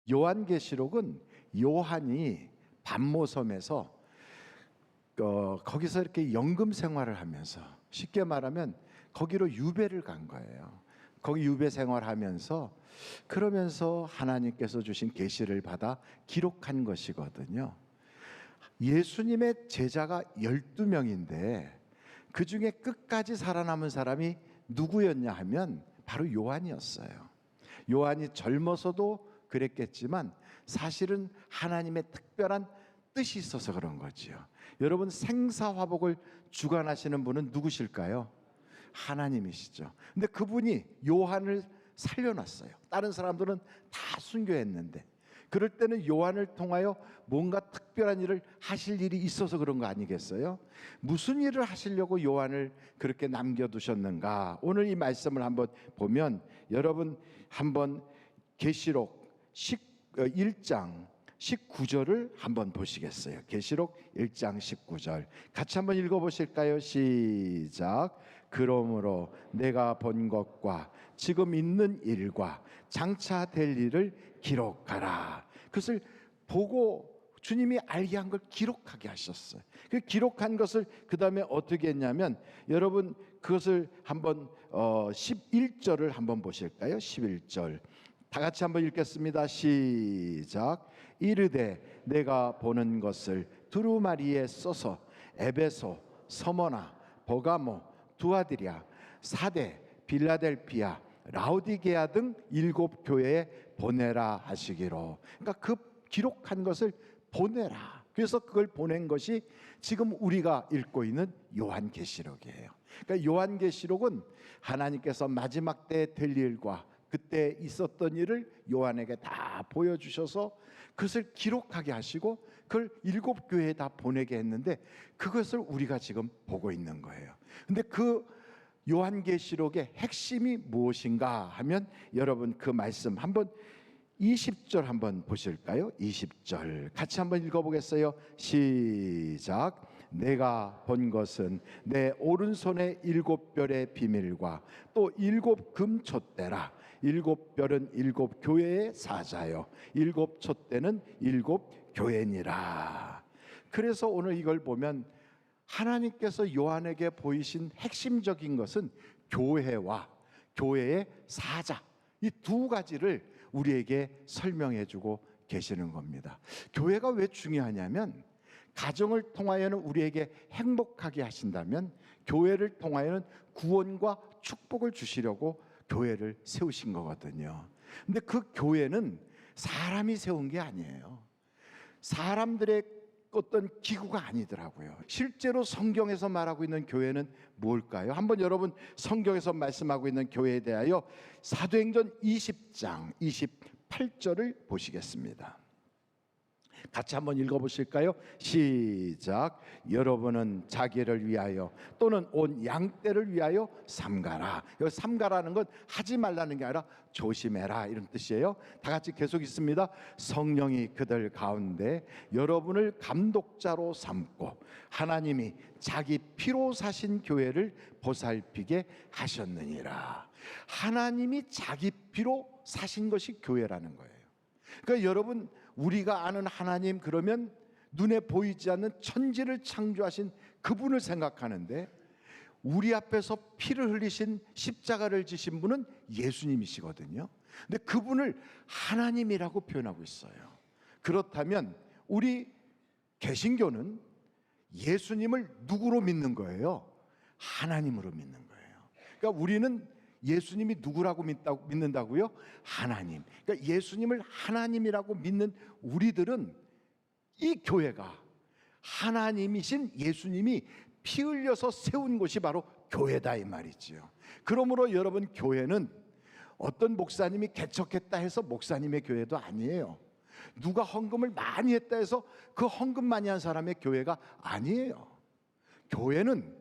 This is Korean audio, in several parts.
요한계시록은 요한이 반모섬에서 거기서 이렇게 연금 생활을 하면서, 쉽게 말하면 거기로 유배를 간 거예요. 거기 유배 생활하면서 그러면서 하나님께서 주신 계시를 받아 기록한 것이거든요. 예수님의 제자가 12명인데 그 중에 끝까지 살아남은 사람이 누구였냐 하면 바로 요한이었어요. 요한이 젊어서도 그랬겠지만 사실은 하나님의 특별한 뜻이 있어서 그런 거지요. 여러분, 생사화복을 주관하시는 분은 누구실까요? 하나님이시죠. 근데 그분이 요한을 살려놨어요. 다른 사람들은 다 순교했는데, 그럴 때는 요한을 통하여 뭔가 특별한 일을 하실 일이 있어서 그런 거 아니겠어요? 무슨 일을 하시려고 요한을 그렇게 남겨두셨는가? 오늘 이 말씀을 한번 보면 여러분 한번 계시록 1장 19절을 한번 보시겠어요? 계시록 1장 19절 같이 한번 읽어보실까요? 시작. 그러므로 내가 본 것과 지금 있는 일과 장차 될 일을 기록하라. 그것을 보고 주님이 알게 한 걸 기록하게 하셨어요. 그 기록한 것을 그 다음에 어떻게 했냐면, 여러분 그것을 한번 11절을 한번 보실까요? 11절 다 같이 한번 읽겠습니다. 시작. 이르되 내가 보는 것을 두루마리에 써서 에베소, 서머나, 버가모, 두아디랴, 사대, 빌라델피아, 라오디게아 등 7 교회에 보내라 하시기로. 그러니까 그 기록한 것을 보내라. 그래서 그걸 보낸 것이 지금 우리가 읽고 있는 요한계시록이에요. 그러니까 요한계시록은 하나님께서 마지막 때 될 일과 그때 있었던 일을 요한에게 다 보여주셔서 그것을 기록하게 하시고 그걸 7 교회에 다 보내게 했는데, 그것을 우리가 지금 보고 있는 거예요. 근데 그 요한계시록의 핵심이 무엇인가 하면, 여러분 그 말씀 한번 20절 한번 보실까요? 20절 같이 한번 읽어보겠어요. 시작. 내가 본 것은 내 오른손의 7별의 비밀과 또 7 금촛대라. 7별은 7 교회의 사자요 7 촛대는 7 교회니라. 그래서 오늘 이걸 보면 하나님께서 요한에게 보이신 핵심적인 것은 교회와 교회의 사자, 이 두 가지를 우리에게 설명해 주고 계시는 겁니다. 교회가 왜 중요하냐면, 가정을 통하여는 우리에게 행복하게 하신다면 교회를 통하여는 구원과 축복을 주시려고 교회를 세우신 거거든요. 근데 그 교회는 사람이 세운 게 아니에요. 사람들의 어떤 기구가 아니더라고요. 실제로 성경에서 말하고 있는 교회는 뭘까요? 한번 여러분 성경에서 말씀하고 있는 교회에 대하여 사도행전 20장 28절을 보시겠습니다. 같이 한번 읽어보실까요? 시작. 여러분은 자기를 위하여 또는 온 양떼를 위하여 삼가라. 여기 삼가라는 건 하지 말라는 게 아니라 조심해라, 이런 뜻이에요. 다 같이 계속 있습니다. 성령이 그들 가운데 여러분을 감독자로 삼고 하나님이 자기 피로 사신 교회를 보살피게 하셨느니라. 하나님이 자기 피로 사신 것이 교회라는 거예요. 그러니까 여러분, 우리가 아는 하나님 그러면 눈에 보이지 않는 천지를 창조하신 그분을 생각하는데, 우리 앞에서 피를 흘리신 십자가를 지신 분은 예수님이시거든요. 근데 그분을 하나님이라고 표현하고 있어요. 그렇다면 우리 개신교는 예수님을 누구로 믿는 거예요? 하나님으로 믿는 거예요. 그러니까 우리는 예수님이 누구라고 믿는다고요? 하나님. 그러니까 예수님을 하나님이라고 믿는 우리들은 이 교회가 하나님이신 예수님이 피 흘려서 세운 곳이 바로 교회다, 이 말이지요. 그러므로 여러분, 교회는 어떤 목사님이 개척했다 해서 목사님의 교회도 아니에요. 누가 헌금을 많이 했다 해서 그 헌금 많이 한 사람의 교회가 아니에요. 교회는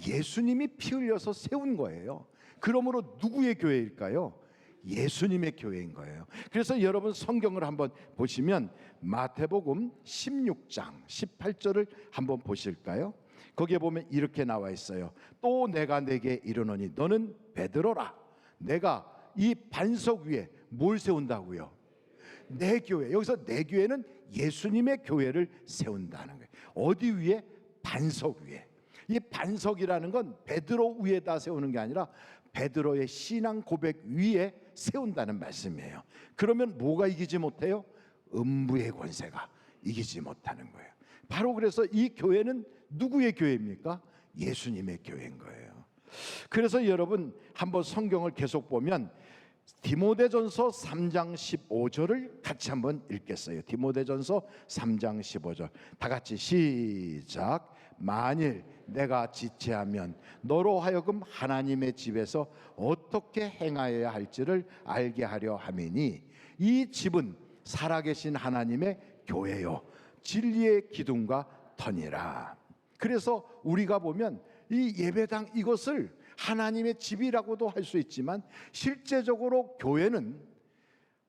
예수님이 피 흘려서 세운 거예요. 그러므로 누구의 교회일까요? 예수님의 교회인 거예요. 그래서 여러분 성경을 한번 보시면 마태복음 16장 18절을 한번 보실까요? 거기에 보면 이렇게 나와 있어요. 또 내가 네게 이르노니 너는 베드로라. 내가 이 반석 위에 뭘 세운다고요? 내 교회, 여기서 내 교회는 예수님의 교회를 세운다는 거예요. 어디 위에? 반석 위에. 이 반석이라는 건 베드로 위에다 세우는 게 아니라 베드로의 신앙 고백 위에 세운다는 말씀이에요. 그러면 뭐가 이기지 못해요? 음부의 권세가 이기지 못하는 거예요. 바로 그래서 이 교회는 누구의 교회입니까? 예수님의 교회인 거예요. 그래서 여러분 한번 성경을 계속 보면 디모데전서 3장 15절을 같이 한번 읽겠어요. 디모데전서 3장 15절 다 같이 시작. 만일 내가 지체하면 너로 하여금 하나님의 집에서 어떻게 행하여야 할지를 알게 하려 함이니 이 집은 살아계신 하나님의 교회요 진리의 기둥과 터니라. 그래서 우리가 보면 이 예배당 이것을 하나님의 집이라고도 할 수 있지만 실제적으로 교회는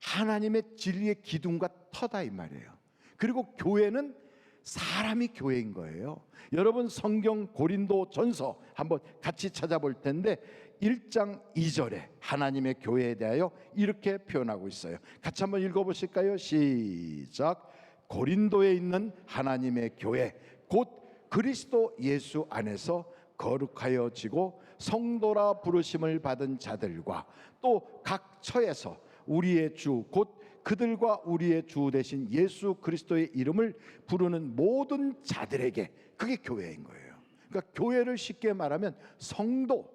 하나님의 진리의 기둥과 터다 이 말이에요. 그리고 교회는 사람이 교회인 거예요. 여러분 성경 고린도전서 한번 같이 찾아볼 텐데 1장 2절에 하나님의 교회에 대하여 이렇게 표현하고 있어요. 같이 한번 읽어보실까요? 시작. 고린도에 있는 하나님의 교회 곧 그리스도 예수 안에서 거룩하여지고 성도라 부르심을 받은 자들과 또 각 처에서 우리의 주 곧 그들과 우리의 주 되신 예수 그리스도의 이름을 부르는 모든 자들에게, 그게 교회인 거예요. 그러니까 교회를 쉽게 말하면 성도,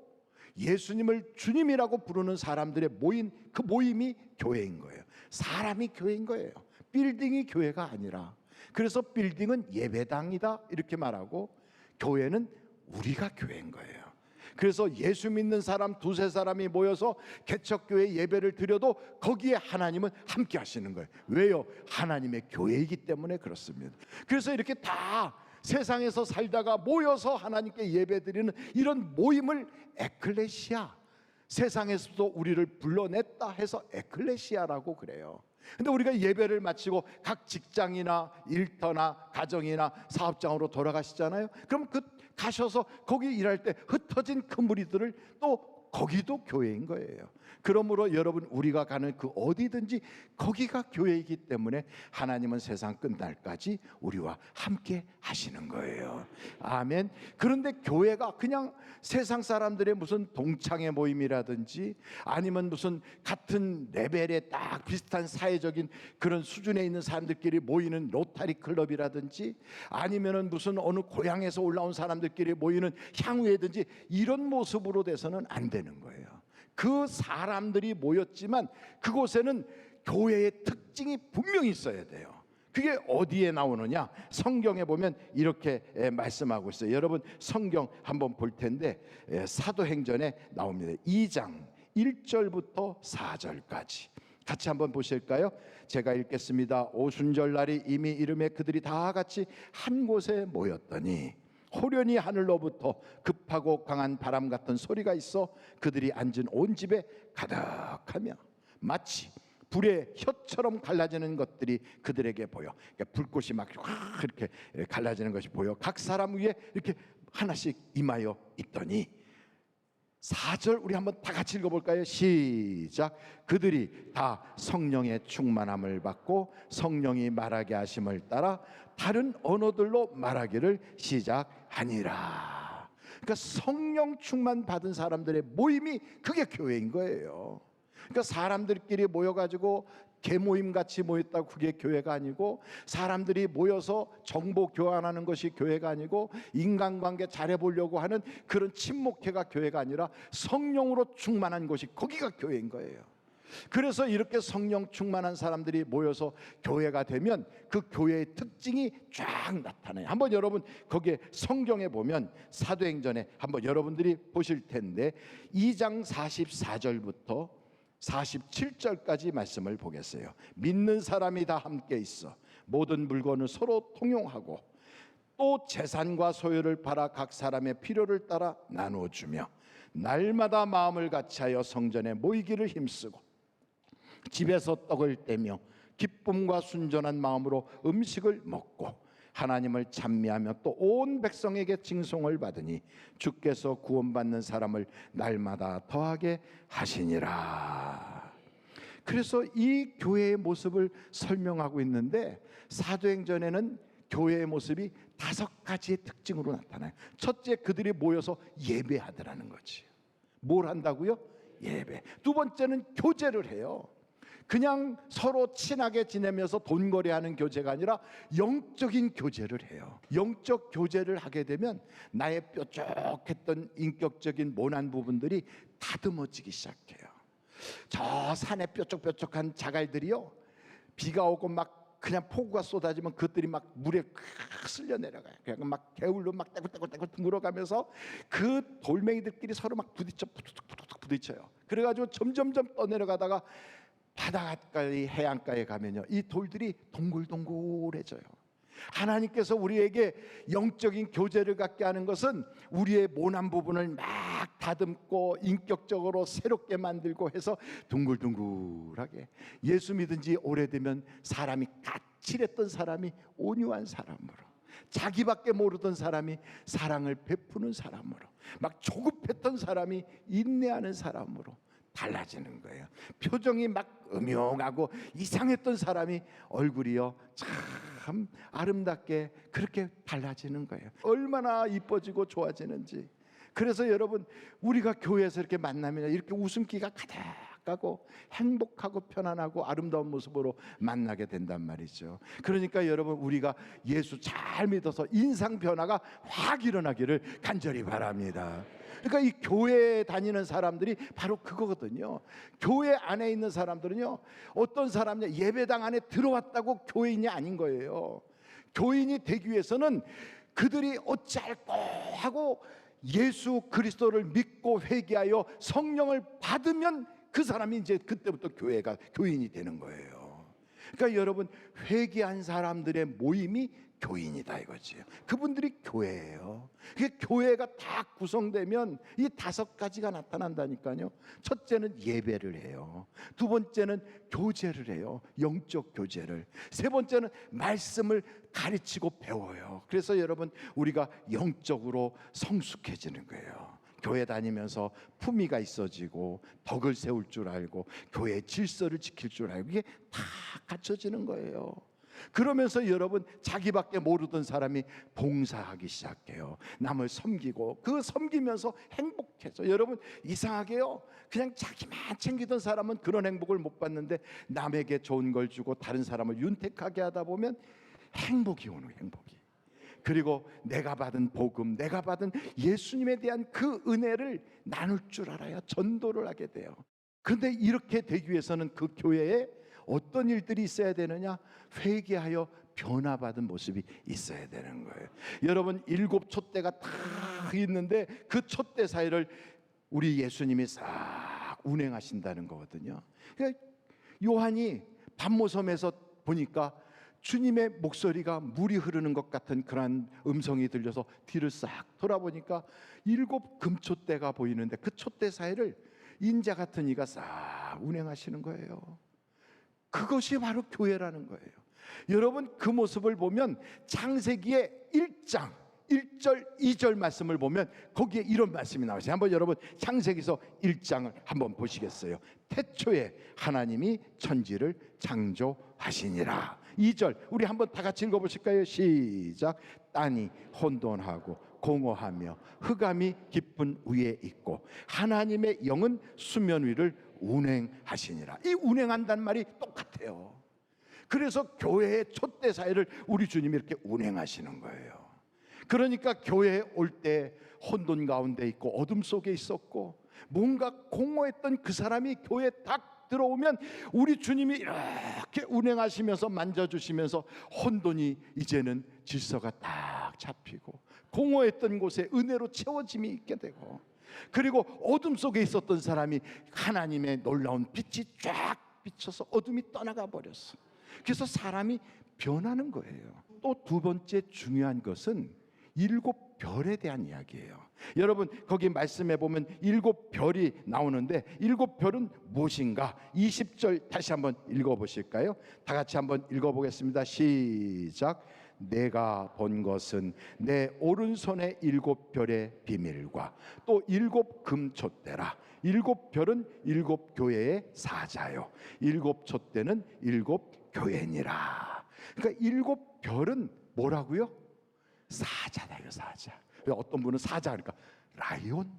예수님을 주님이라고 부르는 사람들의 모인 그 모임이 교회인 거예요. 사람이 교회인 거예요. 빌딩이 교회가 아니라. 그래서 빌딩은 예배당이다 이렇게 말하고 교회는 우리가 교회인 거예요. 그래서 예수 믿는 사람 두세 사람이 모여서 개척교회 예배를 드려도 거기에 하나님은 함께 하시는 거예요. 왜요? 하나님의 교회이기 때문에 그렇습니다. 그래서 이렇게 다 세상에서 살다가 모여서 하나님께 예배드리는 이런 모임을 에클레시아, 세상에서도 우리를 불러냈다 해서 에클레시아라고 그래요. 근데 우리가 예배를 마치고 각 직장이나 일터나 가정이나 사업장으로 돌아가시잖아요. 그럼 그 가셔서 거기 일할 때 흩어진 그 무리들을 또 거기도 교회인 거예요. 그러므로 여러분 우리가 가는 그 어디든지 거기가 교회이기 때문에 하나님은 세상 끝날까지 우리와 함께 하시는 거예요. 아멘. 그런데 교회가 그냥 세상 사람들의 무슨 동창회 모임이라든지 아니면 무슨 같은 레벨에 딱 비슷한 사회적인 그런 수준에 있는 사람들끼리 모이는 로타리 클럽이라든지 아니면은 무슨 어느 고향에서 올라온 사람들끼리 모이는 향후회든지 이런 모습으로 돼서는 안 되는 거예요. 그 사람들이 모였지만 그곳에는 교회의 특징이 분명히 있어야 돼요. 그게 어디에 나오느냐? 성경에 보면 이렇게 말씀하고 있어요. 여러분 성경 한번 볼 텐데 사도행전에 나옵니다. 2장 1절부터 4절까지 같이 한번 보실까요? 제가 읽겠습니다. 오순절날이 이미 이름에 그들이 다 같이 한 곳에 모였더니 호련히 하늘로부터 급하고 강한 바람 같은 소리가 있어 그들이 앉은 온 집에 가득하며 마치 불의 혀처럼 갈라지는 것들이 그들에게 보여. 그러니까 불꽃이 막 이렇게 갈라지는 것이 보여. 각 사람 위에 이렇게 하나씩 임하여 있더니 4절 우리 한번 다 같이 읽어볼까요? 시작. 그들이 다 성령의 충만함을 받고 성령이 말하게 하심을 따라 다른 언어들로 말하기를 시작하니라. 그러니까 성령 충만 받은 사람들의 모임이 그게 교회인 거예요. 그러니까 사람들끼리 모여가지고 개모임 같이 모였다고 그게 교회가 아니고, 사람들이 모여서 정보 교환하는 것이 교회가 아니고, 인간관계 잘해보려고 하는 그런 친목회가 교회가 아니라 성령으로 충만한 것이 거기가 교회인 거예요. 그래서 이렇게 성령 충만한 사람들이 모여서 교회가 되면 그 교회의 특징이 쫙 나타나요. 한번 여러분 거기에 성경에 보면 사도행전에 한번 여러분들이 보실 텐데 2장 44절부터 47절까지 말씀을 보겠어요. 믿는 사람이 다 함께 있어 모든 물건을 서로 통용하고 또 재산과 소유를 팔아 각 사람의 필요를 따라 나누어 주며 날마다 마음을 같이하여 성전에 모이기를 힘쓰고 집에서 떡을 떼며 기쁨과 순전한 마음으로 음식을 먹고 하나님을 찬미하며 또 온 백성에게 칭송을 받으니 주께서 구원받는 사람을 날마다 더하게 하시니라. 그래서 이 교회의 모습을 설명하고 있는데, 사도행전에는 교회의 모습이 5가지의 특징으로 나타나요. 첫째, 그들이 모여서 예배하더라는 거지. 뭘 한다고요? 예배. 두 번째는 교제를 해요. 그냥 서로 친하게 지내면서 돈거래하는 교제가 아니라 영적인 교제를 해요. 영적 교제를 하게 되면 나의 뾰족했던 인격적인 모난 부분들이 다듬어지기 시작해요. 저 산에 뾰족뾰족한 자갈들이요, 비가 오고 막 그냥 폭우가 쏟아지면 그것들이 막 물에 쓸려 내려가요. 그냥 막 개울로 막 떼굴떼굴떼굴 물어가면서 그 돌멩이들끼리 서로 막 부딪혀요. 그래가지고 점점점 떠내려가다가 바닷가의 해안가에 가면요, 이 돌들이 동글동글해져요. 하나님께서 우리에게 영적인 교제를 갖게 하는 것은 우리의 모난 부분을 막 다듬고 인격적으로 새롭게 만들고 해서 둥글둥글하게, 예수 믿은 지 오래되면 사람이 까칠했던 사람이 온유한 사람으로, 자기밖에 모르던 사람이 사랑을 베푸는 사람으로, 막 조급했던 사람이 인내하는 사람으로 달라지는 거예요. 표정이 막 음흉하고 이상했던 사람이 얼굴이요 참 아름답게 그렇게 달라지는 거예요. 얼마나 이뻐지고 좋아지는지. 그래서 여러분, 우리가 교회에서 이렇게 만나면 이렇게 웃음기가 가득하고 행복하고 편안하고 아름다운 모습으로 만나게 된단 말이죠. 그러니까 여러분, 우리가 예수 잘 믿어서 인상 변화가 확 일어나기를 간절히 바랍니다. 그러니까 이 교회에 다니는 사람들이 바로 그거거든요. 교회 안에 있는 사람들은요, 어떤 사람이 예배당 안에 들어왔다고 교인이 아닌 거예요. 교인이 되기 위해서는 그들이 어찌할꼬 하고 예수 그리스도를 믿고 회개하여 성령을 받으면 그 사람이 이제 그때부터 교인이 되는 거예요. 그러니까 여러분, 회개한 사람들의 모임이 교인이다 이거지요. 그분들이 교회예요. 교회가 다 구성되면 이 5가지가 나타난다니까요. 첫째는 예배를 해요. 두 번째는 교제를 해요. 영적 교제를. 세 번째는 말씀을 가르치고 배워요. 그래서 여러분, 우리가 영적으로 성숙해지는 거예요. 교회 다니면서 품위가 있어지고 덕을 세울 줄 알고 교회의 질서를 지킬 줄 알고, 이게 다 갖춰지는 거예요. 그러면서 여러분, 자기밖에 모르던 사람이 봉사하기 시작해요. 남을 섬기고, 그 섬기면서 행복해져. 여러분, 이상하게요, 그냥 자기만 챙기던 사람은 그런 행복을 못 받는데 남에게 좋은 걸 주고 다른 사람을 윤택하게 하다 보면 행복이 오는 거예요. 행복이. 그리고 내가 받은 복음, 내가 받은 예수님에 대한 그 은혜를 나눌 줄 알아야 전도를 하게 돼요. 그런데 이렇게 되기 위해서는 그 교회에 어떤 일들이 있어야 되느냐? 회개하여 변화받은 모습이 있어야 되는 거예요. 여러분, 7 촛대가 다 있는데 그 촛대 사이를 우리 예수님이 싹 운행하신다는 거거든요. 그러니까 요한이 반모섬에서 보니까 주님의 목소리가 물이 흐르는 것 같은 그런 음성이 들려서 뒤를 싹 돌아보니까 7 금촛대가 보이는데 그 촛대 사이를 인자 같은 이가 싹 운행하시는 거예요. 그것이 바로 교회라는 거예요. 여러분, 그 모습을 보면 창세기의 1장 1절 2절 말씀을 보면 거기에 이런 말씀이 나와요. 한번 여러분, 창세기서 1장을 한번 보시겠어요? 태초에 하나님이 천지를 창조하시니라. 2절 우리 한번 다 같이 읽어보실까요? 시작. 땅이 혼돈하고 공허하며 흑암이 깊은 위에 있고 하나님의 영은 수면 위를 운행하시니라. 이 운행한다는 말이 똑같아요. 그래서 교회의 촛대 사이를 우리 주님이 이렇게 운행하시는 거예요. 그러니까 교회에 올 때 혼돈 가운데 있고 어둠 속에 있었고 뭔가 공허했던 그 사람이 교회에 딱 들어오면 우리 주님이 이렇게 운행하시면서 만져주시면서 혼돈이 이제는 질서가 딱 잡히고 공허했던 곳에 은혜로 채워짐이 있게 되고, 그리고 어둠 속에 있었던 사람이 하나님의 놀라운 빛이 쫙 비쳐서 어둠이 떠나가 버렸어. 그래서 사람이 변하는 거예요. 또 두 번째 중요한 것은 7 별에 대한 이야기예요. 여러분, 거기 말씀해 보면 7 별이 나오는데 7 별은 무엇인가? 20절 다시 한번 읽어보실까요? 다 같이 한번 읽어보겠습니다. 시작. 내가 본 것은 내 오른손의 7 별의 비밀과 또 7 금촛대라. 일곱 별은 일곱 교회의 사자요, 일곱 촛대는 일곱 교회니라. 그러니까 일곱 별은 뭐라고요? 사자다, 이거 사자. 어떤 분은 사자 그러니까 라이온,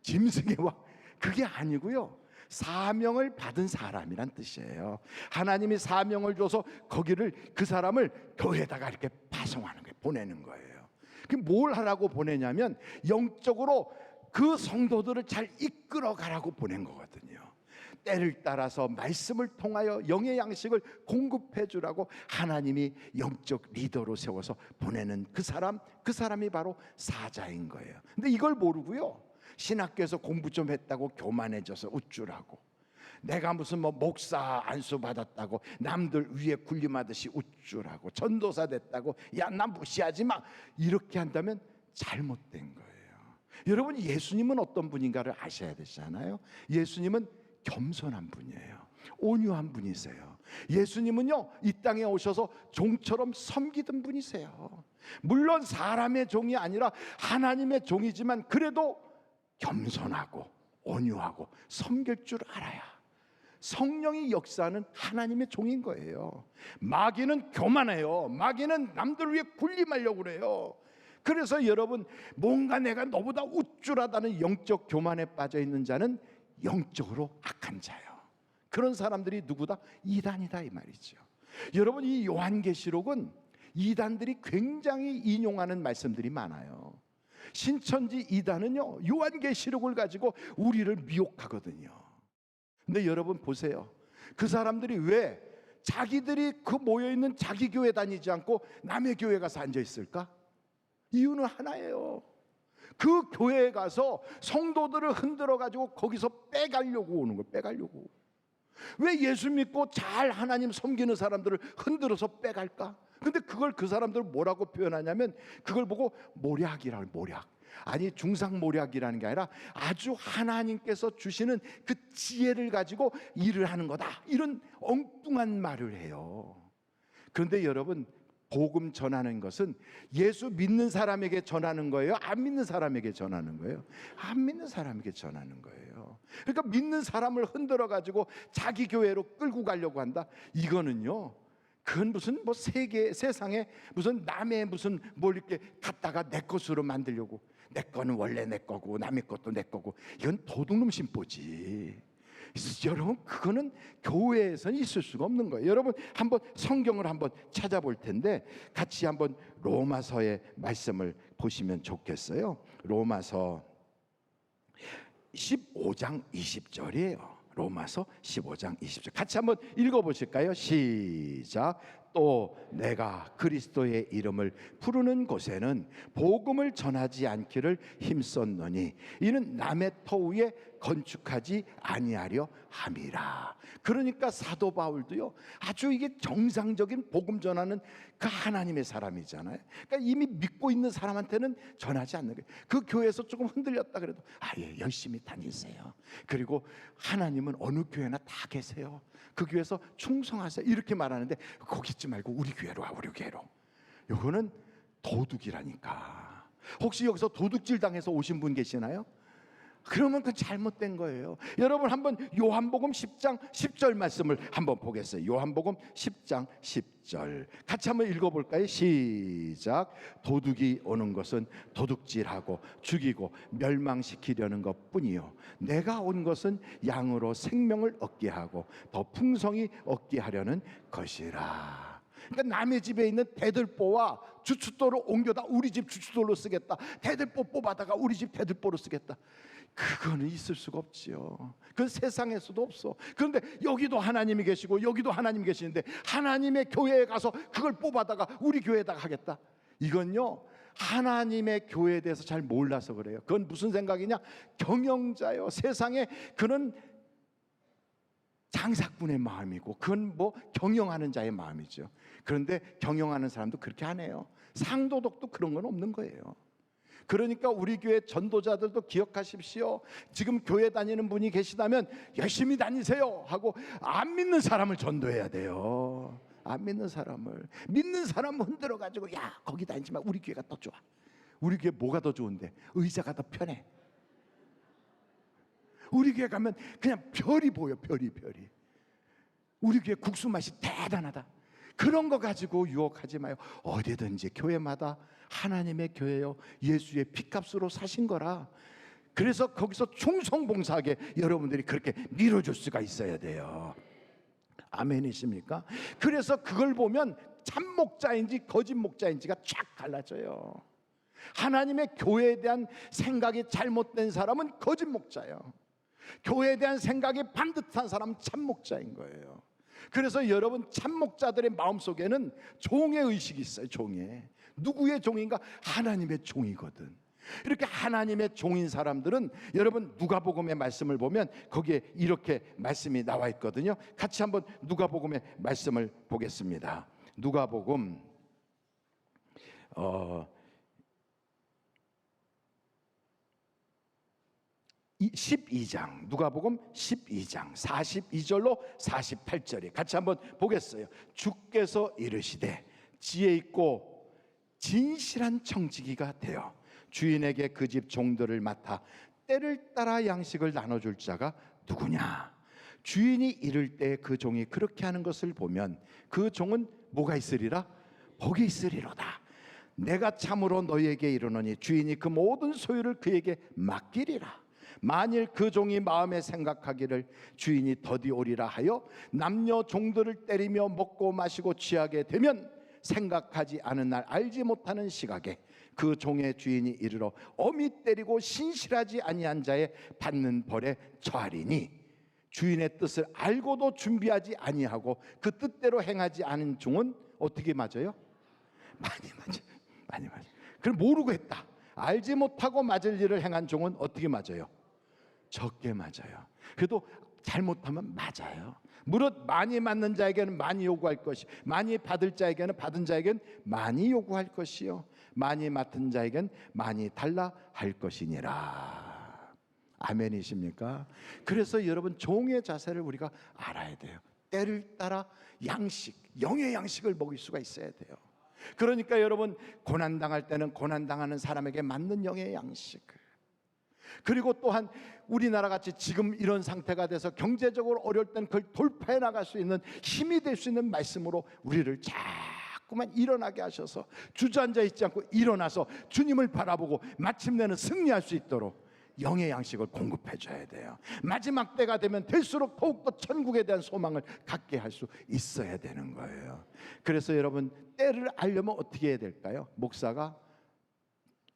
짐승의 왕, 그게 아니고요, 사명을 받은 사람이란 뜻이에요. 하나님이 사명을 줘서 거기를, 그 사람을 교회에다가 이렇게 파송하는 거예요. 보내는 거예요. 뭘 하라고 보내냐면 영적으로 그 성도들을 잘 이끌어 가라고 보낸 거거든요. 때를 따라서 말씀을 통하여 영의 양식을 공급해 주라고 하나님이 영적 리더로 세워서 보내는 그 사람이 바로 사자인 거예요. 근데 이걸 모르고요, 신학교에서 공부 좀 했다고 교만해져서 우쭐하고, 내가 무슨 목사 안수 받았다고 남들 위에 군림하듯이 우쭐하고, 전도사 됐다고 야 난 무시하지 마, 이렇게 한다면 잘못된 거예요. 여러분, 예수님은 어떤 분인가를 아셔야 되잖아요. 예수님은 겸손한 분이에요. 온유한 분이세요. 예수님은요, 이 땅에 오셔서 종처럼 섬기던 분이세요. 물론 사람의 종이 아니라 하나님의 종이지만 그래도 겸손하고 온유하고 섬길 줄 알아야 성령이 역사하는 하나님의 종인 거예요. 마귀는 교만해요. 마귀는 남들 위해 군림하려고 그래요. 그래서 여러분, 뭔가 내가 너보다 우쭐하다는 영적 교만에 빠져 있는 자는 영적으로 악한 자예요. 그런 사람들이 누구다? 이단이다, 이 말이죠. 여러분, 이 요한계시록은 이단들이 굉장히 인용하는 말씀들이 많아요. 신천지 이단은요, 요한계시록을 가지고 우리를 미혹하거든요. 근데 여러분 보세요. 그 사람들이 왜 자기들이 그 모여있는 자기 교회 다니지 않고 남의 교회 가서 앉아 있을까? 이유는 하나예요. 그 교회에 가서 성도들을 흔들어 가지고 거기서 빼가려고 오는 거예요. 빼가려고. 왜 예수 믿고 잘 하나님 섬기는 사람들을 흔들어서 빼갈까? 근데 그걸 그 사람들 뭐라고 표현하냐면, 그걸 보고 모략이라고. 모략. 아니, 중상모략이라는 게 아니라 아주 하나님께서 주시는 그 지혜를 가지고 일을 하는 거다, 이런 엉뚱한 말을 해요. 그런데 여러분, 복음 전하는 것은 예수 믿는 사람에게 전하는 거예요? 안 믿는 사람에게 전하는 거예요? 안 믿는 사람에게 전하는 거예요. 그러니까 믿는 사람을 흔들어 가지고 자기 교회로 끌고 가려고 한다. 이거는요, 그건 무슨 세상에 무슨 남의 무슨 뭘 이렇게 갖다가 내 것으로 만들려고, 내 거는 원래 내 거고 남의 것도 내 거고, 이건 도둑놈 심보지. 여러분, 그거는 교회에서는 있을 수가 없는 거예요. 여러분, 한번 성경을 한번 찾아볼 텐데 같이 한번 로마서의 말씀을 보시면 좋겠어요. 로마서 15장 20절이에요. 로마서 15장 20절 같이 한번 읽어보실까요? 시작. 또 내가 그리스도의 이름을 부르는 곳에는 복음을 전하지 않기를 힘썼노니 이는 남의 터 위에 건축하지 아니하려 함이라. 그러니까 사도 바울도요, 아주 이게 정상적인 복음 전하는 그 하나님의 사람이잖아요. 그러니까 이미 믿고 있는 사람한테는 전하지 않는 거예요. 그 교회에서 조금 흔들렸다 그래도 예, 열심히 다니세요. 그리고 하나님은 어느 교회나 다 계세요. 그 교회에서 충성하세요, 이렇게 말하는데 거기 있지 말고 우리 교회로 와, 우리 교회로. 이거는 도둑이라니까. 혹시 여기서 도둑질 당해서 오신 분 계시나요? 그러면 그 잘못된 거예요. 여러분, 한번 요한복음 10장 10절 말씀을 한번 보겠어요. 요한복음 10장 10절 같이 한번 읽어볼까요? 시작. 도둑이 오는 것은 도둑질하고 죽이고 멸망시키려는 것뿐이요 내가 온 것은 양으로 생명을 얻게 하고 더 풍성히 얻게 하려는 것이라. 그러니까 남의 집에 있는 대들보와 주춧돌을 옮겨다 우리 집 주춧돌로 쓰겠다, 대들보 뽑아다가 우리 집 대들보로 쓰겠다, 그거는 있을 수가 없지요. 그건 세상에서도 없어. 그런데 여기도 하나님이 계시고 여기도 하나님이 계시는데 하나님의 교회에 가서 그걸 뽑아다가 우리 교회에다가 하겠다, 이건요 하나님의 교회에 대해서 잘 몰라서 그래요. 그건 무슨 생각이냐? 경영자요. 세상에 그는 장사꾼의 마음이고 그건 뭐 경영하는 자의 마음이죠. 그런데 경영하는 사람도 그렇게 안 해요. 상도덕도 그런 건 없는 거예요. 그러니까 우리 교회 전도자들도 기억하십시오. 지금 교회 다니는 분이 계시다면 열심히 다니세요 하고 안 믿는 사람을 전도해야 돼요. 안 믿는 사람을. 믿는 사람 흔들어 가지고 야 거기 다니지 마, 우리 교회가 더 좋아. 우리 교회 뭐가 더 좋은데? 의자가 더 편해. 우리 교회 가면 그냥 별이 보여. 별이. 우리 교회 국수 맛이 대단하다. 그런 거 가지고 유혹하지 마요. 어디든지 교회마다 하나님의 교회요, 예수의 피값으로 사신 거라. 그래서 거기서 충성봉사하게 여러분들이 그렇게 밀어줄 수가 있어야 돼요. 아멘이십니까? 그래서 그걸 보면 참 목자인지 거짓 목자인지가 쫙 갈라져요. 하나님의 교회에 대한 생각이 잘못된 사람은 거짓 목자예요. 교회에 대한 생각이 반듯한 사람은 참 목자인 거예요. 그래서 여러분, 참 목자들의 마음속에는 종의 의식이 있어요. 종의. 누구의 종인가? 하나님의 종이거든. 이렇게 하나님의 종인 사람들은 여러분, 누가복음의 말씀을 보면 거기에 이렇게 말씀이 나와 있거든요. 같이 한번 누가복음의 말씀을 보겠습니다. 누가복음 12장, 누가복음 12장 42절로 48절에 같이 한번 보겠어요. 주께서 이르시되 지혜 있고 진실한 청지기가 되어 주인에게 그 집 종들을 맡아 때를 따라 양식을 나눠줄 자가 누구냐? 주인이 이를 때 그 종이 그렇게 하는 것을 보면 그 종은 뭐가 있으리라? 복이 있으리로다. 내가 참으로 너희에게 이르노니 주인이 그 모든 소유를 그에게 맡기리라. 만일 그 종이 마음에 생각하기를 주인이 더디 오리라 하여 남녀 종들을 때리며 먹고 마시고 취하게 되면 생각하지 않은 날 알지 못하는 시각에 그 종의 주인이 이르러 엄히 때리고 신실하지 아니한 자의 받는 벌에 처하리니 주인의 뜻을 알고도 준비하지 아니하고 그 뜻대로 행하지 않은 종은 어떻게 맞아요? 많이 맞아요. 그럼 모르고 했다. 알지 못하고 맞을 일을 행한 종은 어떻게 맞아요? 적게 맞아요. 그래도 잘못하면 맞아요. 무릇 많이 맞는 자에게는 많이 요구할 것이, 많이 받을 자에게는 받은 자에게는 많이 요구할 것이요, 많이 맡은 자에게는 많이 달라 할 것이니라. 아멘이십니까? 그래서 여러분, 종의 자세를 우리가 알아야 돼요. 때를 따라 양식, 영의 양식을 먹일 수가 있어야 돼요. 그러니까 여러분, 고난당할 때는 고난당하는 사람에게 맞는 영의 양식, 그리고 또한 우리나라 같이 지금 이런 상태가 돼서 경제적으로 어려울 땐 그걸 돌파해 나갈 수 있는 힘이 될 수 있는 말씀으로 우리를 자꾸만 일어나게 하셔서 주저앉아 있지 않고 일어나서 주님을 바라보고 마침내는 승리할 수 있도록 영의 양식을 공급해 줘야 돼요. 마지막 때가 되면 될수록 더욱더 천국에 대한 소망을 갖게 할 수 있어야 되는 거예요. 그래서 여러분, 때를 알려면 어떻게 해야 될까요? 목사가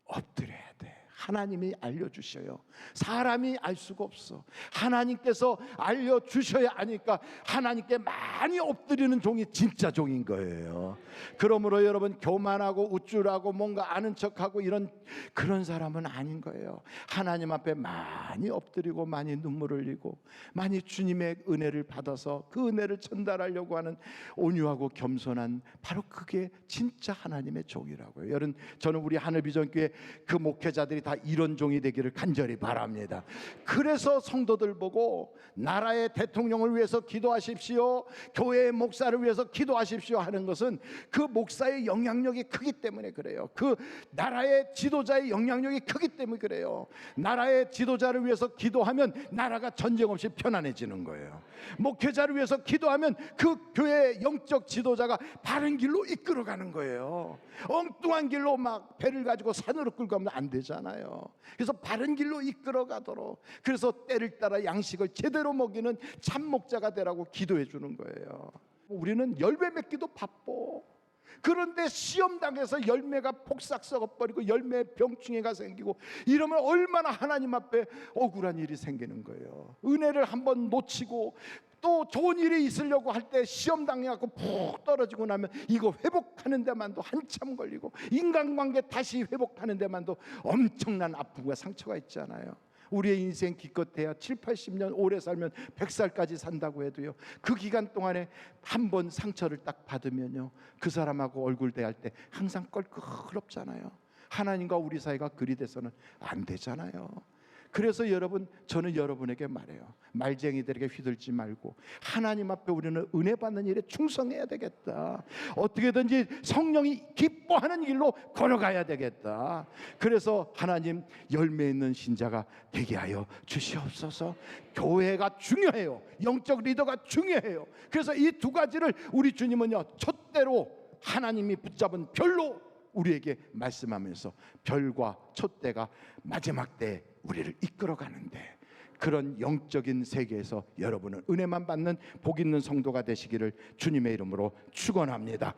엎드려야 돼. 하나님이 알려주셔요. 사람이 알 수가 없어. 하나님께서 알려주셔야 아니까 하나님께 많이 엎드리는 종이 진짜 종인 거예요. 그러므로 여러분, 교만하고 우쭐하고 뭔가 아는 척하고 그런 사람은 아닌 거예요. 하나님 앞에 많이 엎드리고 많이 눈물을 흘리고 많이 주님의 은혜를 받아서 그 은혜를 전달하려고 하는 온유하고 겸손한, 바로 그게 진짜 하나님의 종이라고요. 여러분, 저는 우리 하늘비전교회 그 목회자들이 다 이런 종이 되기를 간절히 바랍니다. 그래서 성도들 보고 나라의 대통령을 위해서 기도하십시오, 교회의 목사를 위해서 기도하십시오 하는 것은 그 목사의 영향력이 크기 때문에 그래요. 그 나라의 지도자의 영향력이 크기 때문에 그래요. 나라의 지도자를 위해서 기도하면 나라가 전쟁 없이 편안해지는 거예요. 목회자를 위해서 기도하면 그 교회의 영적 지도자가 바른 길로 이끌어가는 거예요. 엉뚱한 길로 막 배를 가지고 산으로 끌고 가면 안 되잖아요. 그래서 바른 길로 이끌어가도록, 그래서 때를 따라 양식을 제대로 먹이는 참 목자가 되라고 기도해 주는 거예요. 우리는 열매 맺기도 바빠. 그런데 시험 당해서 열매가 폭삭 썩어버리고 열매 병충해가 생기고 이러면 얼마나 하나님 앞에 억울한 일이 생기는 거예요. 은혜를 한번 놓치고 또 좋은 일이 있으려고 할 때 시험 당해갖고 푹 떨어지고 나면 이거 회복하는 데만도 한참 걸리고, 인간관계 다시 회복하는 데만도 엄청난 아픔과 상처가 있잖아요. 우리의 인생 기껏해야 7, 80년 오래 살면 100살까지 산다고 해도요, 그 기간 동안에 한 번 상처를 딱 받으면요, 그 사람하고 얼굴 대할 때 항상 껄끄럽잖아요. 하나님과 우리 사이가 그리 돼서는 안 되잖아요. 그래서 여러분, 저는 여러분에게 말해요. 말쟁이들에게 휘둘지 말고 하나님 앞에 우리는 은혜 받는 일에 충성해야 되겠다. 어떻게든지 성령이 기뻐하는 길로 걸어가야 되겠다. 그래서 하나님, 열매 있는 신자가 되게 하여 주시옵소서. 교회가 중요해요. 영적 리더가 중요해요. 그래서 이 두 가지를 우리 주님은요, 촛대로 하나님이 붙잡은 별로 우리에게 말씀하면서 별과 촛대가 마지막 때 우리를 이끌어 가는데, 그런 영적인 세계에서 여러분은 은혜만 받는 복 있는 성도가 되시기를 주님의 이름으로 축원합니다.